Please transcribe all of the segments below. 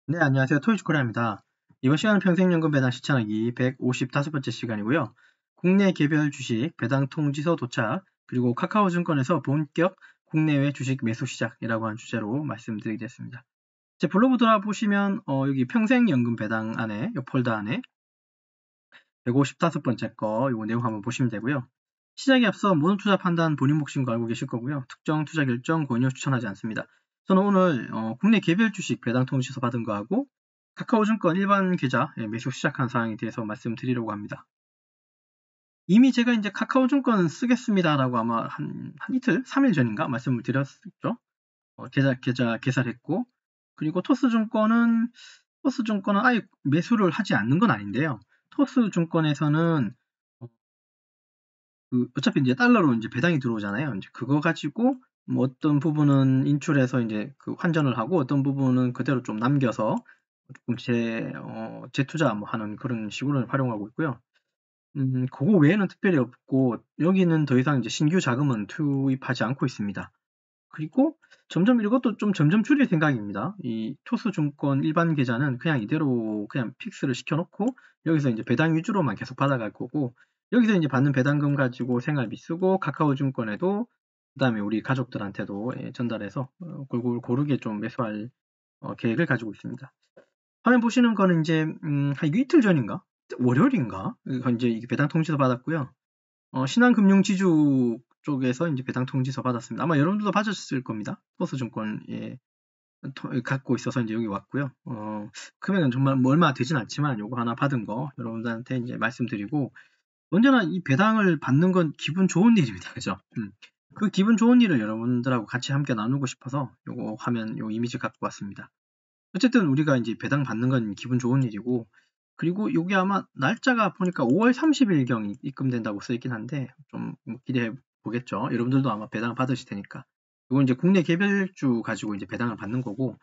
네, 안녕하세요. 토이즈코리아입니다. 이번 시간은 평생연금 배당 시청하기 155번째 시간이고요. 국내 개별 주식 배당 통지서 도착, 그리고 카카오증권에서 본격 국내외 주식 매수 시작이라고 하는 주제로 말씀드리겠습니다. 제 블로그 들어보시면 여기 평생연금 배당 안에, 이 폴더 안에 155번째 거 요 내용 한번 보시면 되고요. 시작에 앞서 모든 투자 판단 본인 몫인 거 알고 계실 거고요. 특정 투자 결정 권유 추천하지 않습니다. 저는 오늘 국내 개별 주식 배당 통지서 받은 거하고 카카오증권 일반 계좌 매수 시작한 사항에 대해서 말씀드리려고 합니다. 이미 제가 이제 카카오증권 쓰겠습니다라고 아마 한 이틀, 3일 전인가 말씀을 드렸죠. 계좌 개설했고, 그리고 토스증권은 아예 매수를 하지 않는 건 아닌데요. 토스증권에서는 어차피 이제 달러로 이제 배당이 들어오잖아요. 이제 그거 가지고 뭐 어떤 부분은 인출해서 이제 그 환전을 하고 어떤 부분은 그대로 좀 남겨서 조금 재투자 뭐 하는 그런 식으로 활용하고 있고요. 그거 외에는 특별히 없고 여기는 더 이상 이제 신규 자금은 투입하지 않고 있습니다. 그리고 점점 이것도 좀 점점 줄일 생각입니다. 이 토스증권 일반 계좌는 그냥 이대로 그냥 픽스를 시켜놓고 여기서 이제 배당 위주로만 계속 받아갈 거고 여기서 이제 받는 배당금 가지고 생활비 쓰고 카카오증권에도 그다음에 우리 가족들한테도 전달해서 골고루 고르게 좀 매수할 계획을 가지고 있습니다. 화면 보시는 거는 이제 한 이틀 전인가 월요일인가 이제 이게 배당 통지서 받았고요. 신한금융지주 쪽에서 이제 배당 통지서 받았습니다. 아마 여러분들도 받으셨을 겁니다. 토스증권에 갖고 있어서 이제 여기 왔고요. 금액은 정말 뭐 얼마 되진 않지만 요거 하나 받은 거 여러분들한테 이제 말씀드리고 언제나 이 배당을 받는 건 기분 좋은 일입니다. 그죠? 그 기분 좋은 일을 여러분들하고 같이 함께 나누고 싶어서 요거 화면 요 이미지 갖고 왔습니다. 어쨌든 우리가 이제 배당 받는 건 기분 좋은 일이고 그리고 요게 아마 날짜가 보니까 5월 30일경 입금된다고 써있긴 한데 좀 기대해 보겠죠. 여러분들도 아마 배당 받으실 테니까. 이건 이제 국내 개별주 가지고 이제 배당을 받는 거고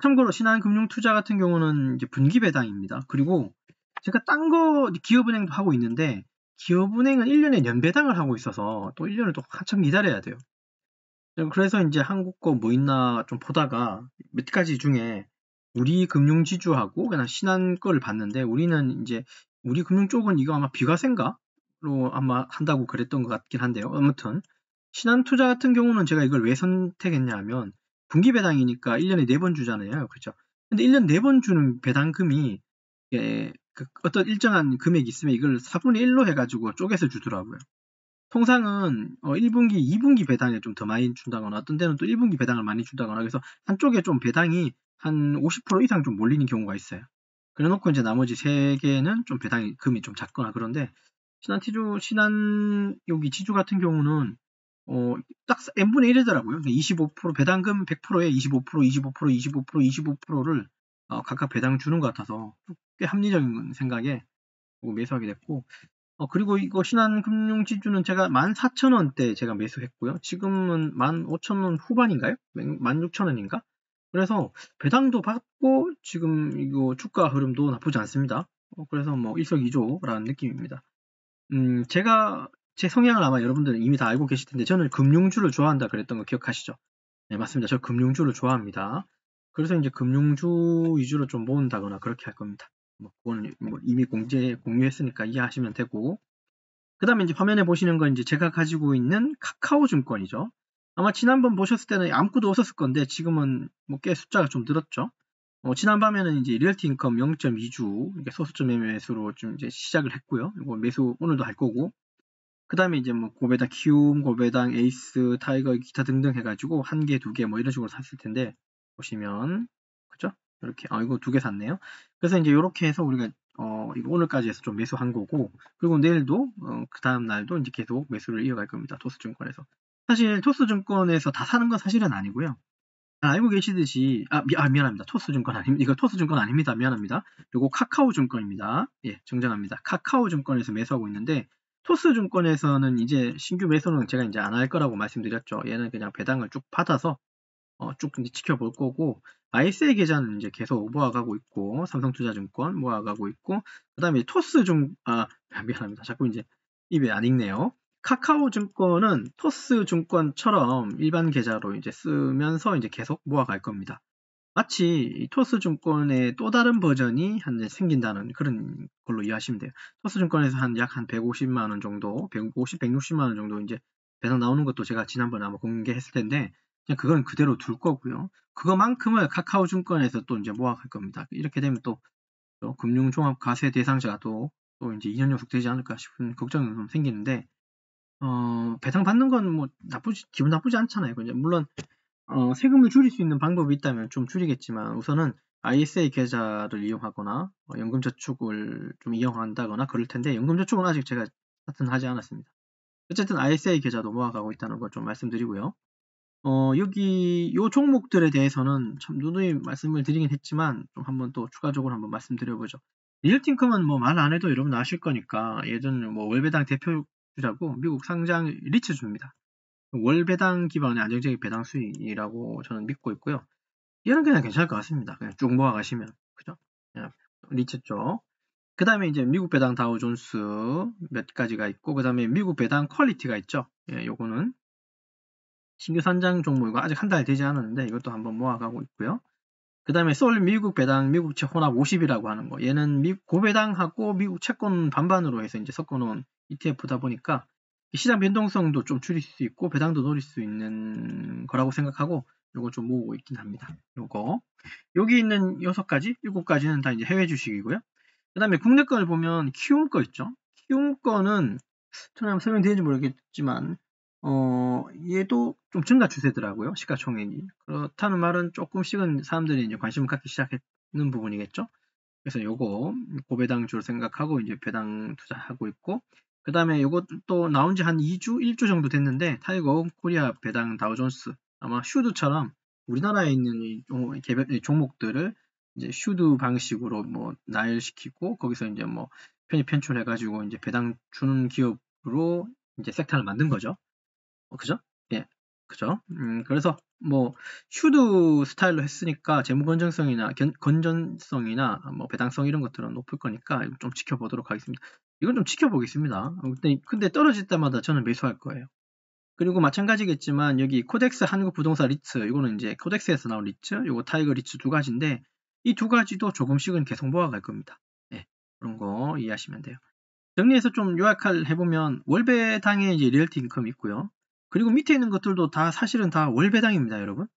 참고로 신한금융투자 같은 경우는 이제 분기 배당입니다. 그리고 제가 딴 거 기업은행도 하고 있는데 기업은행은 1년에 연배당을 하고 있어서 또 1년을 또 한참 기다려야 돼요. 그래서 이제 한국 거 뭐 있나 좀 보다가 몇 가지 중에 우리 금융지주하고 그냥 신한 거를 봤는데 우리는 이제 우리 금융 쪽은 이거 아마 비과세인가로 아마 한다고 그랬던 것 같긴 한데요. 아무튼 신한투자 같은 경우는 제가 이걸 왜 선택했냐 하면 분기 배당이니까 1년에 4번 주잖아요. 그렇죠? 근데 1년 4번 주는 배당금이 어떤 일정한 금액이 있으면 이걸 4분의 1로 해가지고 쪼개서 주더라고요. 통상은 1분기, 2분기 배당을 좀 더 많이 준다거나 어떤 데는 또 1분기 배당을 많이 준다거나 그래서 한쪽에 좀 배당이 한 50% 이상 좀 몰리는 경우가 있어요. 그래 놓고 이제 나머지 3개는 좀 배당이 금이 좀 작거나 그런데 신한 여기 지주 같은 경우는 딱 n분의 1이더라고요. 25% 배당금 100%에 25%, 25%, 25%, 25%를 각각 배당 주는 것 같아서 꽤 합리적인 생각에 매수하게 됐고 그리고 이거 신한금융지주는 제가 14,000원대 제가 매수했고요. 지금은 15,000원 후반인가요? 16,000원인가? 그래서 배당도 받고 지금 이거 주가 흐름도 나쁘지 않습니다. 그래서 뭐 일석이조라는 느낌입니다. 제가 제 성향을 아마 여러분들은 이미 다 알고 계실 텐데 저는 금융주를 좋아한다 그랬던 거 기억하시죠? 네, 맞습니다. 저 금융주를 좋아합니다. 그래서 이제 금융주 위주로 좀 모은다거나 그렇게 할 겁니다. 뭐 그건 뭐 이미 공유했으니까 이해하시면 되고 그 다음에 이제 화면에 보시는 건 이제 제가 가지고 있는 카카오 증권이죠. 아마 지난번 보셨을 때는 아무것도 없었을 건데 지금은 뭐 꽤 숫자가 좀 늘었죠. 지난밤에는 이제 리얼티 인컴 0.2주 소수점 매매수로 좀 이제 시작을 했고요. 이거 매수 오늘도 할 거고. 그 다음에 이제 뭐 고배당 키움, 고배당 에이스, 타이거 기타 등등 해가지고 1개, 2개 뭐 이런 식으로 샀을 텐데 보시면 그죠? 이렇게 이거 2개 샀네요. 그래서 이제 이렇게 해서 우리가 이거 오늘까지 해서 좀 매수한 거고 그리고 내일도 그 다음 날도 이제 계속 매수를 이어갈 겁니다. 토스증권에서. 사실 토스증권에서 다 사는 건 사실은 아니고요. 알고 계시듯이 미안합니다. 토스증권 아닙니다. 이거 토스증권 아닙니다. 미안합니다. 그리고 카카오증권입니다. 예, 정정합니다. 카카오증권에서 매수하고 있는데 토스증권에서는 이제 신규 매수는 제가 이제 안 할 거라고 말씀드렸죠. 얘는 그냥 배당을 쭉 받아서 쭉 이제 지켜볼 거고 ISA 계좌는 이제 계속 모아가고 있고 삼성투자증권 모아가고 있고 그다음에 미안합니다. 자꾸 이제 입에 안 읽네요. 카카오증권은 토스증권처럼 일반 계좌로 이제 쓰면서 이제 계속 모아갈 겁니다. 마치 토스증권의 또 다른 버전이 생긴다는 그런 걸로 이해하시면 돼요. 토스증권에서 약 한 150만 원 정도, 150, 160만 원 정도 이제 배당 나오는 것도 제가 지난번에 아마 공개했을 텐데, 그냥 그건 그대로 둘 거고요. 그거만큼을 카카오증권에서 또 이제 모아갈 겁니다. 이렇게 되면 또 금융종합과세 대상자가 또 이제 2년 연속 되지 않을까 싶은 걱정이 좀 생기는데, 배당 받는 건 뭐 기분 나쁘지 않잖아요. 물론 세금을 줄일 수 있는 방법이 있다면 좀 줄이겠지만 우선은 ISA 계좌를 이용하거나 연금저축을 좀 이용한다거나 그럴 텐데, 연금저축은 아직 제가 하지 않았습니다. 어쨌든 ISA 계좌도 모아가고 있다는 걸 좀 말씀드리고요. 여기 요 종목들에 대해서는 참 누누이 말씀을 드리긴 했지만 좀 한번 또 추가적으로 한번 말씀드려보죠. 리얼팅컴은 뭐 말 안 해도 여러분 아실 거니까, 예전 뭐 월배당 대표주자고 미국 상장 리츠주입니다. 월배당 기반의 안정적인 배당 수익이라고 저는 믿고 있고요. 얘는 그냥 괜찮을 것 같습니다. 그냥 쭉 모아가시면. 그죠? 그냥 리츠 쪽. 그 다음에 이제 미국 배당 다우존스 몇 가지가 있고, 그 다음에 미국 배당 퀄리티가 있죠. 예, 요거는 신규 산장 종목이고 아직 한 달 되지 않았는데 이것도 한번 모아가고 있고요. 그 다음에 솔 미국 배당 미국채 혼합 50이라고 하는 거. 얘는 고배당하고 미국 채권 반반으로 해서 이제 섞어놓은 ETF다 보니까 시장 변동성도 좀 줄일 수 있고 배당도 노릴 수 있는 거라고 생각하고 요거 좀 모으고 있긴 합니다. 요거. 여기 있는 6가지, 7가지는 다 이제 해외 주식이고요. 그 다음에 국내 거를 보면 키움 거 있죠. 키움 거는 처음에 한번 설명드리는지 모르겠지만 얘도 좀 증가 추세더라고요. 시가총액이. 그렇다는 말은 조금씩은 사람들이 이제 관심을 갖기 시작했는 부분이겠죠. 그래서 요거 고배당주로 생각하고 이제 배당 투자하고 있고, 그 다음에 요것도 나온 지 한 2주, 1주 정도 됐는데, 타이거 코리아 배당 다우존스, 아마 슈드처럼 우리나라에 있는 이 종목들을 이제 슈드 방식으로 뭐 나열시키고 거기서 이제 뭐 편입 편출해가지고 이제 배당 주는 기업으로 이제 섹터를 만든 거죠. 그죠? 예, 그죠? 그래서 뭐 슈드 스타일로 했으니까 재무 건전성이나 뭐 배당성 이런 것들은 높을 거니까 좀 지켜보도록 하겠습니다. 이건 좀 지켜보겠습니다. 근데 떨어질 때마다 저는 매수할 거예요. 그리고 마찬가지겠지만 여기 코덱스 한국부동산 리츠, 이거는 이제 코덱스에서 나온 리츠, 요거 타이거 리츠 2가지인데 이 2가지도 조금씩은 계속 모아갈 겁니다. 예, 그런 거 이해하시면 돼요. 정리해서 좀 요약을 해보면 월배당에 이제 리얼티 인컴이 있고요. 그리고 밑에 있는 것들도 다 사실은 다 월배당입니다, 여러분.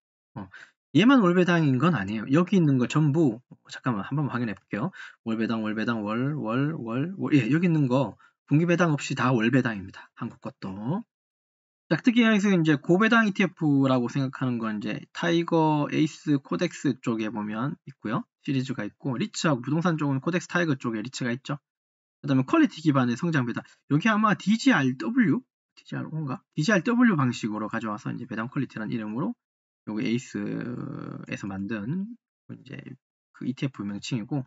얘만 월배당인 건 아니에요. 여기 있는 거 전부, 잠깐만 한번 확인해 볼게요. 월배당, 예, 여기 있는 거 분기배당 없이 다 월배당입니다. 한국 것도. 특히 여기서 이제 고배당 ETF라고 생각하는 건 이제 타이거, 에이스, 코덱스 쪽에 보면 있고요. 시리즈가 있고, 리츠하고 부동산 쪽은 코덱스 타이거 쪽에 리츠가 있죠. 그 다음에 퀄리티 기반의 성장 배당. 여기 아마 DGRW 방식으로 가져와서 이제 배당 퀄리티라는 이름으로 여기 에이스에서 만든 이제 그 ETF 명칭이고,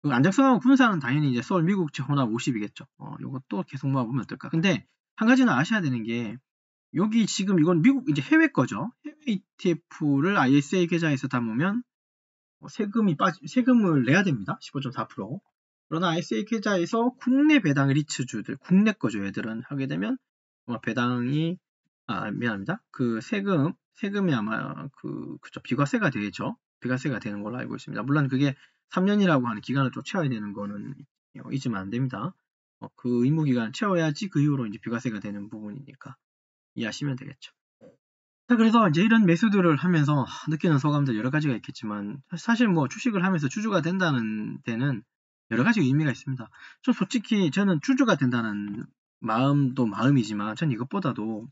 그 안정성하고 분산은 당연히 이제 서울 미국채 혼합 50이겠죠. 요것도 계속 모아보면 어떨까. 근데 한 가지는 아셔야 되는 게, 여기 지금 이건 미국 이제 해외 거죠. 해외 ETF를 ISA 계좌에서 담으면 세금을 내야 됩니다. 15.4%. 그러나 ISA 계좌에서 국내 배당 리츠주들, 국내 거죠. 얘들은 하게 되면 아마 배당이 미안합니다. 그 세금이 아마 그죠, 비과세가 되죠. 비과세가 되는 걸로 알고 있습니다. 물론 그게 3년이라고 하는 기간을 또 채워야 되는 거는 잊으면 안 됩니다. 그 의무 기간을 채워야지 그 이후로 이제 비과세가 되는 부분이니까 이해하시면 되겠죠. 자, 그래서 이제 이런 매수들을 하면서 느끼는 소감들 여러 가지가 있겠지만, 사실 뭐 주식을 하면서 주주가 된다는 데는 여러 가지 의미가 있습니다. 솔직히 저는 주주가 된다는 마음도 마음이지만, 전 이것보다도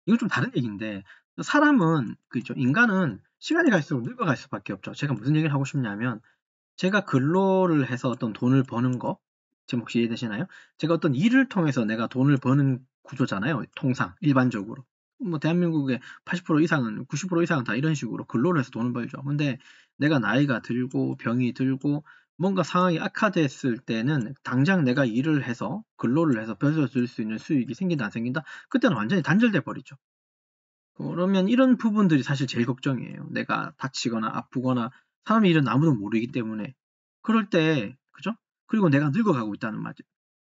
이건 좀 다른 얘기인데, 사람은 그죠, 인간은 시간이 갈수록 늙어갈 수밖에 없죠. 제가 무슨 얘기를 하고 싶냐면, 제가 근로를 해서 어떤 돈을 버는 거, 지금 혹시 이해되시나요? 제가 어떤 일을 통해서 내가 돈을 버는 구조잖아요. 통상 일반적으로. 뭐 대한민국의 80% 이상은, 90% 이상은 다 이런 식으로 근로를 해서 돈을 벌죠. 근데 내가 나이가 들고 병이 들고 뭔가 상황이 악화됐을 때는 당장 내가 일을 해서 근로를 해서 벌어들일 수 있는 수익이 생긴다 안 생긴다? 그때는 완전히 단절돼 버리죠. 그러면 이런 부분들이 사실 제일 걱정이에요. 내가 다치거나 아프거나 사람의 일은 아무도 모르기 때문에. 그럴 때, 그죠? 그리고 내가 늙어가고 있다는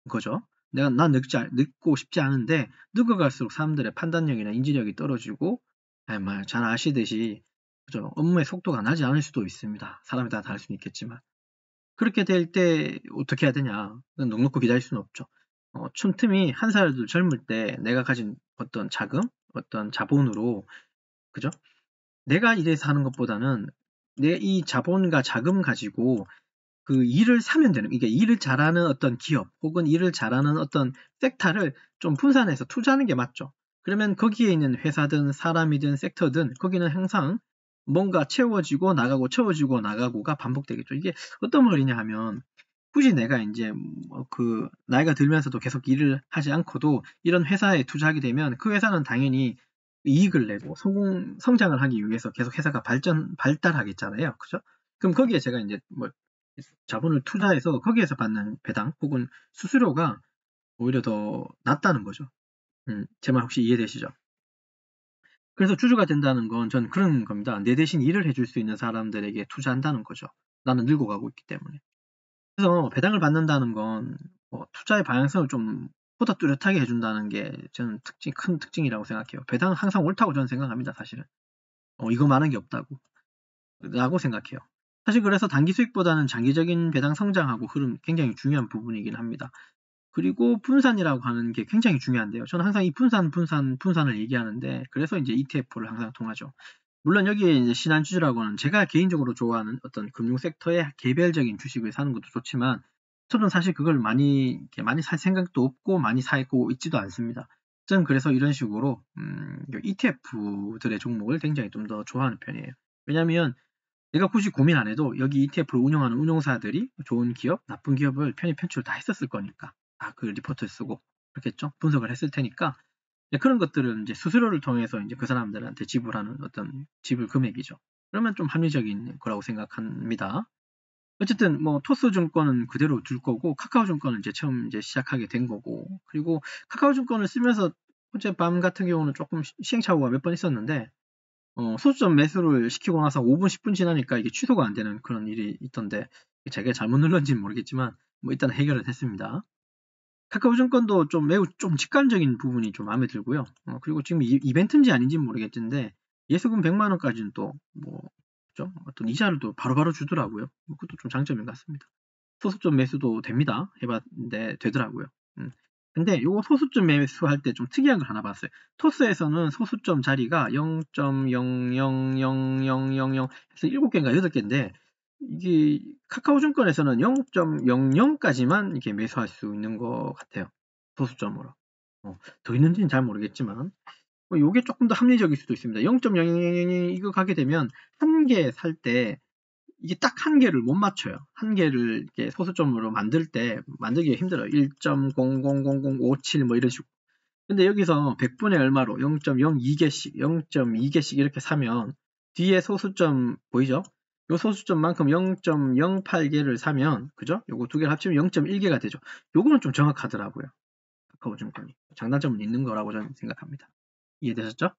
거죠. 난 늙고 싶지 않은데, 늙어갈수록 사람들의 판단력이나 인지력이 떨어지고, 잘 아시듯이 그죠? 업무의 속도가 나지 않을 수도 있습니다. 사람에 따라 다를 수는 있겠지만. 그렇게 될 때 어떻게 해야 되냐? 넉넉히 기다릴 수는 없죠. 틈틈이 한 살도 젊을 때 내가 가진 어떤 자금, 어떤 자본으로, 그죠? 내가 일해서 하는 것보다는 내 이 자본과 자금 가지고 그 일을 사면 되는, 그러니까 일을 잘하는 어떤 기업 혹은 일을 잘하는 어떤 섹터를 좀 분산해서 투자하는 게 맞죠. 그러면 거기에 있는 회사든 사람이든 섹터든 거기는 항상 뭔가 채워지고 나가고 채워지고 나가고가 반복되겠죠. 이게 어떤 말이냐 하면 굳이 내가 이제 그 나이가 들면서도 계속 일을 하지 않고도 이런 회사에 투자하게 되면 그 회사는 당연히 이익을 내고 성장을 하기 위해서 계속 회사가 발달하겠잖아요. 그죠? 그럼 거기에 제가 이제 뭐 자본을 투자해서 거기에서 받는 배당 혹은 수수료가 오히려 더 낫다는 거죠. 제 말 혹시 이해되시죠? 그래서 주주가 된다는 건 전 그런 겁니다. 내 대신 일을 해줄 수 있는 사람들에게 투자한다는 거죠. 나는 늙어가고 있기 때문에. 그래서 배당을 받는다는 건 투자의 방향성을 좀 보다 뚜렷하게 해준다는 게 저는 큰 특징이라고 생각해요. 배당은 항상 옳다고 저는 생각합니다. 사실은. 이거만한 게 없다고. 라고 생각해요. 사실 그래서 단기 수익보다는 장기적인 배당 성장하고 흐름 굉장히 중요한 부분이긴 합니다. 그리고 분산이라고 하는 게 굉장히 중요한데요. 저는 항상 이 분산을 얘기하는데 그래서 이제 ETF를 항상 통하죠. 물론 여기에 이제 신한주주라고는 제가 개인적으로 좋아하는 어떤 금융 섹터의 개별적인 주식을 사는 것도 좋지만 저는 사실 그걸 많이 살 생각도 없고 많이 사고 있지도 않습니다. 저는 그래서 이런 식으로 ETF들의 종목을 굉장히 좀 더 좋아하는 편이에요. 왜냐하면 내가 굳이 고민 안 해도 여기 ETF를 운영하는 운용사들이 좋은 기업, 나쁜 기업을 편입 편출을 다 했었을 거니까 그 리포트를 쓰고 그렇겠죠? 분석을 했을 테니까 그런 것들은 이제 수수료를 통해서 이제 그 사람들한테 지불하는 어떤 지불 금액이죠. 그러면 좀 합리적인 거라고 생각합니다. 어쨌든 뭐 토스증권은 그대로 둘 거고 카카오증권은 이제 처음 이제 시작하게 된 거고 그리고 카카오증권을 쓰면서 어젯밤 같은 경우는 조금 시행착오가 몇 번 있었는데 소수점 매수를 시키고 나서 5분 10분 지나니까 이게 취소가 안 되는 그런 일이 있던데 제가 잘못 눌렀는지는 모르겠지만 뭐 일단 해결은 했습니다. 카카오증권도 매우 직관적인 부분이 좀 마음에 들고요. 그리고 지금 이벤트인지 아닌지는 모르겠는데 예수금 100만 원까지는 또 어떤 이자를 또 바로바로 주더라고요. 그것도 좀 장점인 것 같습니다. 소수점 매수도 됩니다. 해봤는데 되더라고요. 근데 요거 소수점 매수할 때 좀 특이한 걸 하나 봤어요. 토스에서는 소수점 자리가 0.000000 해서 7개인가 8개인데 이게 카카오증권에서는 0.00까지만 이렇게 매수할 수 있는 것 같아요. 소수점으로. 더 있는지는 잘 모르겠지만 요게 조금 더 합리적일 수도 있습니다. 0.0000 이거 가게 되면 한 개 살 때 이게 딱 한 개를 못 맞춰요. 한 개를 이렇게 소수점으로 만들 때 만들기가 힘들어요. 1.000057 뭐 이런 식으로. 근데 여기서 100분의 얼마로 0.02개씩 0.2개씩 이렇게 사면 뒤에 소수점 보이죠? 요 소수점만큼 0.08개를 사면 그죠? 요거 두 개를 합치면 0.1개가 되죠. 요거는 좀 정확하더라고요. 카카오증권이. 장단점은 있는 거라고 저는 생각합니다. 이해되셨죠?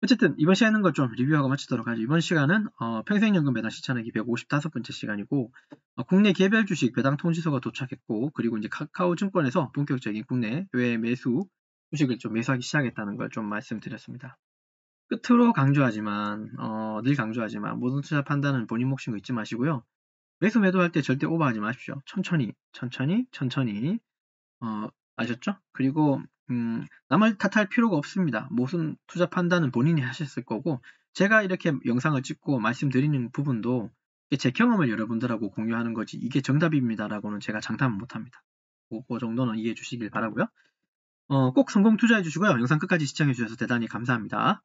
어쨌든 이번 시간은 걸 좀 리뷰하고 마치도록 하죠. 이번 시간은 평생연금 배당 시차내기 155번째 시간이고 국내 개별 주식 배당 통지서가 도착했고 그리고 이제 카카오증권에서 본격적인 국내 외 매수 주식을 좀 매수하기 시작했다는 걸 좀 말씀드렸습니다. 끝으로 강조하지만 늘 강조하지만 모든 투자 판단은 본인 몫인 거 잊지 마시고요. 매수 매도할 때 절대 오버하지 마십시오. 천천히 아셨죠? 그리고 남을 탓할 필요가 없습니다. 모든 투자 판단은 본인이 하셨을 거고 제가 이렇게 영상을 찍고 말씀드리는 부분도 제 경험을 여러분들하고 공유하는 거지 이게 정답입니다라고는 제가 장담은 못합니다. 그 정도는 이해해 주시길 바라고요. 꼭 성공 투자해 주시고요. 영상 끝까지 시청해 주셔서 대단히 감사합니다.